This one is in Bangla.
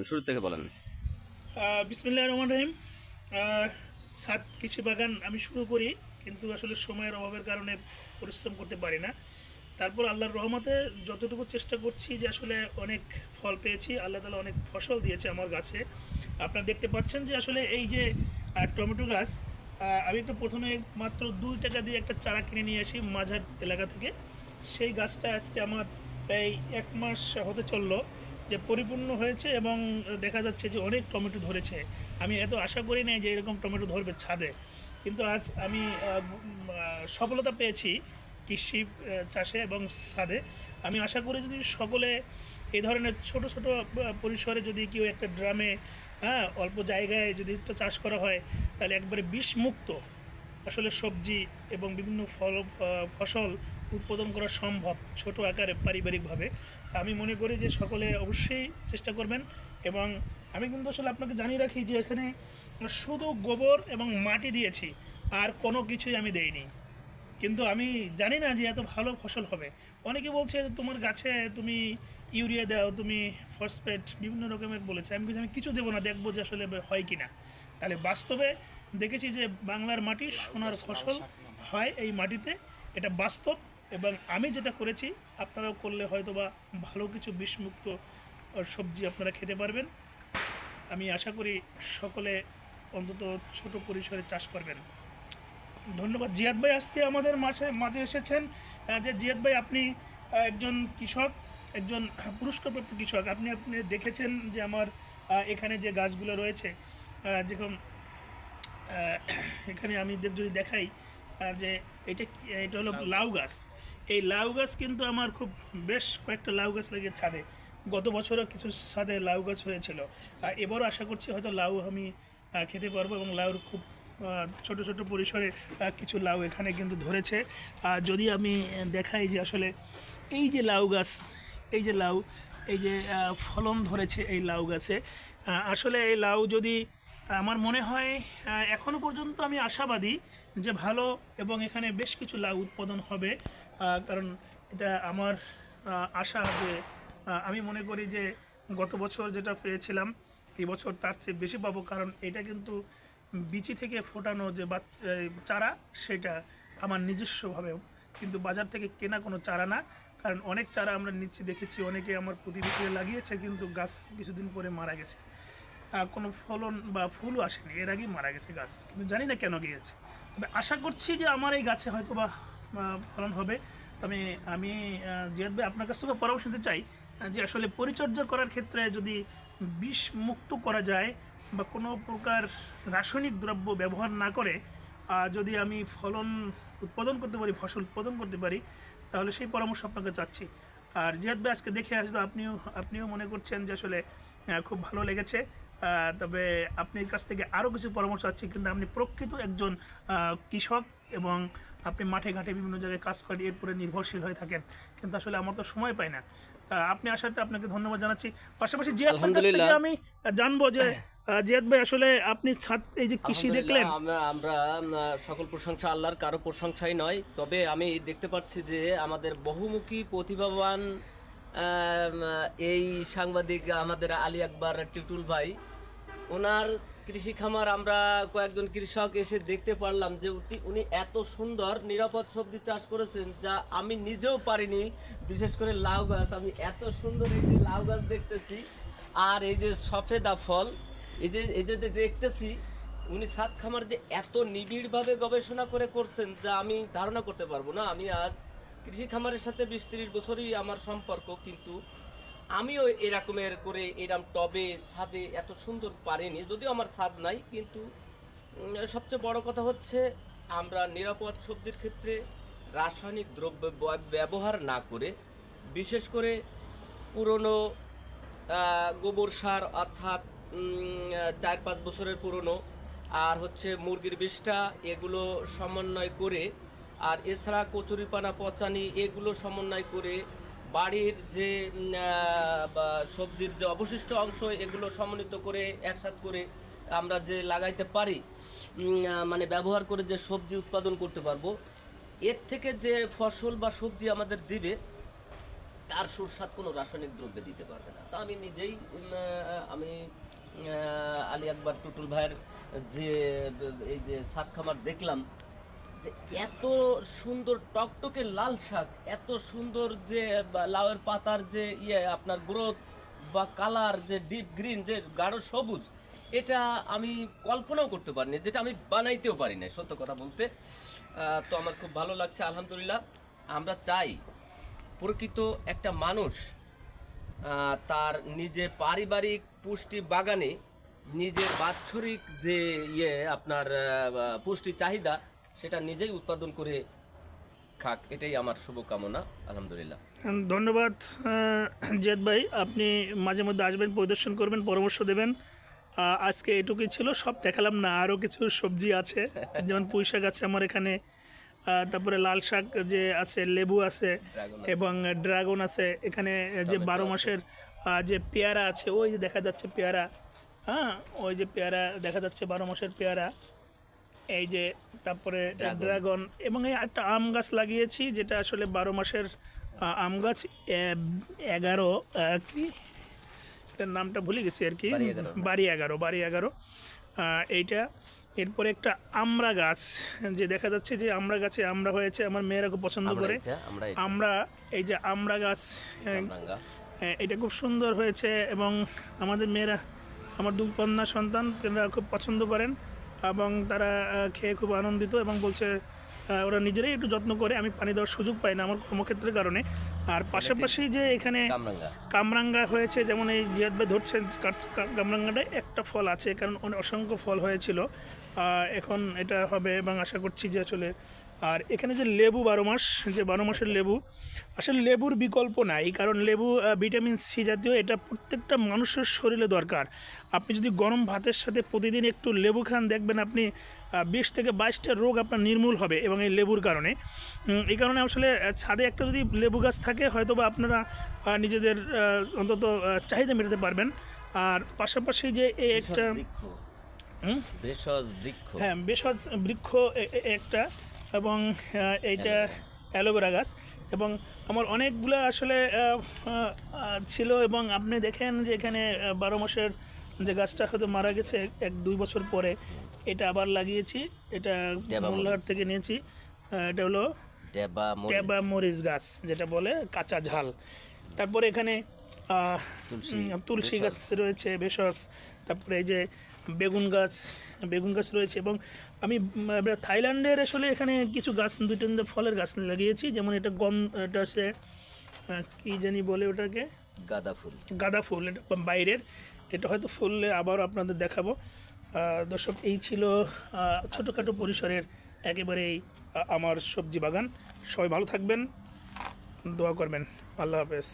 শুরু থেকে বলেন। বিসমিল্লাহির রহমানির রহিম। ছাদ কৃষি বাগান আমি শুরু করি, কিন্তু আসলে সময়ের অভাবের কারণে পরিশ্রম করতে পারি না। তারপর আল্লাহর রহমতে যতটুকু চেষ্টা করছি যে আসলে অনেক ফল পেয়েছি, আল্লাহ তাআলা অনেক ফসল দিয়েছে আমার গাছে। আপনারা দেখতে পাচ্ছেন যে আসলে এই যে টমেটো গাছ, আমি একটু প্রথমে মাত্র 2 টাকা দিয়ে একটা চারা কিনে নিয়ে আসি মাঝার এলাকা থেকে। সেই গাছটা আজকে আমার প্রায় 1 মাস হতে চললো যে পরিপূর্ণ হয়েছে, এবং দেখা যাচ্ছে যে অনেক টমেটো ধরেছে। আমি এত আশা করি নাই যে এরকম টমেটো ধরবে ছাদে, কিন্তু আজ আমি সফলতা পেয়েছি কৃষি চাষে এবং ছাদে। আমি আশা করি যদি সকলে এই ধরনের ছোট ছোট পরিসরে যদি কেউ একটা ড্রামে, অল্প জায়গায় যদি একটা চাষ করা হয়, তাহলে একবারে বিষমুক্ত আসলে সবজি এবং বিভিন্ন ফসল উৎপাদন করা সম্ভব ছোট আকারে পারিবারিকভাবে। আমি মনে করি যে সকলে অবশ্যই চেষ্টা করবেন। এবং আমি কিন্তু আসলে আপনাকে জানিয়ে রাখি যে এখানে শুধু গোবর এবং মাটি দিয়েছি, আর কোনো কিছুই আমি দেইনি। কিন্তু আমি জানি না যে এত ভালো ফসল হবে। অনেকে বলছে তোমার গাছে তুমি ইউরিয়া দাও, তুমি ফসফেট বিভিন্ন রকমের বলেছে। আমি কিছু দেবো না, দেখবো যে আসলে হয় কি না। তাহলে বাস্তবে দেখেছি যে বাংলার মাটি সোনার ফসল হয় এই মাটিতে, এটা বাস্তব। এবং আমি যেটা করেছি আপনারাও করলে হয়তো বা ভালো কিছু বিষমুক্ত সবজি আপনারা খেতে পারবেন। আমি আশা করি সকলে অন্তত ছোট পরিসরে চাষ করবেন। ধন্যবাদ। জিয়াদ ভাই আজকে আমাদের মাঝে মাঝে এসেছেন। যে জিয়াদ ভাই, আপনি একজন কৃষক, একজন পুরস্কারপ্রাপ্ত কৃষক। আপনি আপনি দেখেছেন যে আমার এখানে যে গাছগুলো রয়েছে, যেরকম এখানে আমি যদি দেখাই, যে এটা এটা হলো লাউ গাছ। এই লাউ গাছ কিন্তু আমার খুব বেশ কয়েকটা লাউ গাছ লাগে ছাদে। গত বছরও কিছু ছাদে লাউ গাছ হয়েছিল। এবারও আশা করছি হয়তো লাউ আমি খেতে পারবো, এবং লাউর খুব ছোট ছোট পরিসরে কিছু লাউ এখানে কিন্তু ধরেছে। যদি আমি দেখাই যে আসলে এই যে লাউ গাছ, এই যে লাউ, এই যে ফলন ধরেছে এই লাউ গাছে, আসলে এই লাউ যদি আমার মনে হয় এখনও পর্যন্ত আমি আশাবাদী যে ভালো, এবং এখানে বেশ কিছু লাউ উৎপাদন হবে। কারণ এটা আমার আশা যে আমি মনে করি যে গত বছর যেটা পেয়েছিলাম এই বছর তার চেয়ে বেশি পাবো। কারণ এটা কিন্তু বিচি থেকে ফোটানো যে চারা, সেটা আমার নিজস্বভাবে, কিন্তু বাজার থেকে কেনা কোনো চারা না। কারণ অনেক চারা আমরা নিচ্ছি, দেখেছি অনেকে আমার প্রতিবেশীরা লাগিয়েছে, কিন্তু গাছ কিছুদিন পরে মারা গেছে। কোনো ফলন বা ফুলও আসেনি, এর আগেই মারা গেছে গাছ, কিন্তু জানি না কেন গিয়েছে। তবে আশা করছি যে আমার এই গাছে হয়তো বা ফলন হবে। তবে আমি জিয়াদ ভাই আপনার কাছ থেকে পরামর্শ নিতে চাই যে আসলে পরিচর্যা করার ক্ষেত্রে যদি বিষ মুক্ত করা যায় বা কোনো প্রকার রাসায়নিক দ্রব্য ব্যবহার না করে যদি আমি ফলন উৎপাদন করতে পারি, ফসল উৎপাদন করতে পারি, তাহলে সেই পরামর্শ আপনাকে চাচ্ছি। আর জিয়াদ ভাই আজকে দেখে আসলে আপনিও মনে করছেন যে আসলে খুব ভালো লেগেছে। তবে আপনার কাছ থেকে আরও কিছু পরামর্শ আছে, কিন্তু আপনি প্রকৃত একজন কৃষক, এবং আপনি মাঠে ঘাটে বিভিন্ন জায়গায় কাজ করেন, এরপরে নির্ভরশীল হয়ে থাকেন। কিন্তু আসলে আমার তো সময় পাই না। তা আপনি আসাতে আপনাকে ধন্যবাদ জানাচ্ছি। পাশাপাশি জিয়াদ ভাইয়ের কাছ থেকে আলহামদুলিল্লাহ। আমি জানবো যে জিয়াদ ভাই আসলে আপনি ছাদ এই যে কৃষি আলহামদুলিল্লাহ, দেখলেন। আমরা আমরা সকল প্রশংসা আল্লাহর, কারো প্রশংসাই নয়। তবে আমি দেখতে পাচ্ছি যে আমাদের বহুমুখী প্রতিভাবান এই সাংবাদিক আমাদের আলী আকবর টিটুল ভাই, ওনার কৃষি খামার আমরা কয়েকজন কৃষক এসে দেখতে পারলাম যে উনি এত সুন্দর নিরাপদ সবজি চাষ করেছেন যা আমি নিজেও পারিনি। বিশেষ করে লাউ গাছ, আমি এত সুন্দর এই যে লাউ গাছ দেখতেছি, আর এই যে সফেদা ফল, এই যে দেখতেছি, উনি সাত খামার যে এত নিবিড়ভাবে গবেষণা করে করছেন যা আমি ধারণা করতে পারবো না। আমি আজ কৃষি খামারের সাথে 20-30 বছরই আমার সম্পর্ক, কিন্তু আমিও এরকমের করে এরকম টবে ছাদে এত সুন্দর পারিনি, যদিও আমার ছাদ নাই। কিন্তু সবচেয়ে বড় কথা হচ্ছে আমরা নিরাপদ সবজির ক্ষেত্রে রাসায়নিক দ্রব্য ব্যবহার না করে, বিশেষ করে পুরনো গোবর সার, অর্থাৎ 4-5 বছরের পুরনো, আর হচ্ছে মুরগির বিষটা, এগুলো সমন্বয় করে, আর এছাড়া কচুরিপানা, পচানি, এগুলো সমন্বয় করে বাড়ির যে সবজির যে অবশিষ্ট অংশ, এগুলো সমন্বিত করে একসাথে করে আমরা যে লাগাইতে পারি, মানে ব্যবহার করে যে সবজি উৎপাদন করতে পারবো, এর থেকে যে ফসল বা সবজি আমাদের দিবে, তার সুস্বাদ কোনো রাসায়নিক দ্রব্য দিতে পারবে না। তো আমি নিজেই আমি আলী আকবর টুটুল ভাইয়ের যে এই যে ছাদ খামার দেখলাম, যে এত সুন্দর টকটকে লাল শাক, এত সুন্দর যে লাউয়ের পাতার যে আপনার গ্রোথ বা কালার, যে ডিপ গ্রিন, যে গাঢ় সবুজ, এটা আমি কল্পনাও করতে পারিনি, যেটা আমি বানাইতেও পারি না সত্য কথা বলতে। তো আমার খুব ভালো লাগছে, আলহামদুলিল্লাহ। আমরা চাই প্রকৃত একটা মানুষ তার নিজে পারিবারিক পুষ্টি বাগানে নিজের বাৎসরিক যে আপনার পুষ্টি চাহিদা সেটা নিজেই উৎপাদন করে খাক, এটাই আমার শুভকামনা। আলহামদুলিল্লাহ। ধন্যবাদ জিয়াদ ভাই, আপনি মাঝে মধ্যে আসবেন, পরিদর্শন করবেন, পরামর্শ দেবেন। আজকে এটুকুই ছিল, সব দেখালাম না, আরও কিছু সবজি আছে, যেমন পুঁই শাক আছে আমার এখানে, তারপরে লাল শাক যে আছে, লেবু আছে এবং ড্রাগন আছে এখানে, যে 12 মাসের যে পেয়ারা আছে, ওই যে দেখা যাচ্ছে পেয়ারা, হ্যাঁ ওই যে পেয়ারা দেখা যাচ্ছে 12 মাসের পেয়ারা, এই যে তারপরে ড্রাগন, এবং এই একটা আম গাছ লাগিয়েছি যেটা আসলে 12 মাসের আম গাছ, 11 কি এটার নামটা ভুলে গেছি আর কি, বাড়ি 11 এইটা। এরপরে একটা আমড়া গাছ, যে দেখা যাচ্ছে যে আমড়া গাছে আমড়া হয়েছে, আমার মেয়েরা খুব পছন্দ করে আমরা, এই যে আমড়া গাছ, এটা খুব সুন্দর হয়েছে, এবং আমাদের মেয়েরা, আমার 2 কন্যা সন্তান, তারা খুব পছন্দ করেন এবং তারা খেয়ে খুব আনন্দিত, এবং বলছে ওরা নিজেরাই একটু যত্ন করে, আমি পানি দেওয়ার সুযোগ পাই না আমার কর্মক্ষেত্রের কারণে। আর পাশাপাশি যে এখানে কামরাঙ্গা হয়েছে, যেমন এই জিয়াদ ভাই ধরছেন কামরাঙ্গাটায় একটা ফল আছে, কারণ অসংখ্য ফল হয়েছিল, এখন এটা হবে এবং আশা করছি যে আসলে। আর এখানে যে লেবু 12 মাস, যে 12 মাসের লেবু, আসলে লেবুর বিকল্প নাই, কারণ লেবু ভিটামিন সি জাতীয়, এটা প্রত্যেকটা মানুষের শরীরে দরকার। আপনি যদি গরম ভাতের সাথে প্রতিদিন একটু লেবু খান, দেখবেন আপনি 20 থেকে 22টা রোগ আপনার নির্মূল হবে, এবং এই লেবুর কারণে। এই কারণে আসলে ছাদে একটা যদি লেবু গাছ থাকে, হয়তো বা আপনারা নিজেদের অন্তত চাহিদা মেটাতে পারবেন। আর পাশাপাশি যে এই একটা ভেষজ বৃক্ষ, হ্যাঁ ভেষজ বৃক্ষ একটা, এবং এইটা অ্যালোভেরা গাছ, এবং আমার অনেকগুলো আসলে ছিল। এবং আপনি দেখেন যে এখানে 12 মাসের যে গাছটা হয়তো মারা গেছে 1-2 বছর পরে, এটা আবার লাগিয়েছি, এটা মোল্লাহাট থেকে নিয়েছি, এটা হলো ট্যাবা মরিচ গাছ, যেটা বলে কাঁচা ঝাল। তারপরে এখানে তুলসী গাছ রয়েছে, ভেষজ, তারপরে এই যে বেগুন গাছ রয়েছে। এবং আমি থাইল্যান্ডের আসলে এখানে কিছু গাছ, 2-3টা ফলের গাছ লাগিয়েছি, যেমন এটা এটা হচ্ছে কী জানি বলে ওটাকে, গাঁদা ফুল, এটা বাইরের, এটা হয়তো ফুললে আবার আপনাদের দেখাবো। দর্শক, এই ছিল ছোটোখাটো পরিসরের একেবারেই আমার সবজি বাগান। সবাই ভালো থাকবেন, দোয়া করবেন, আল্লাহ হাফেজ।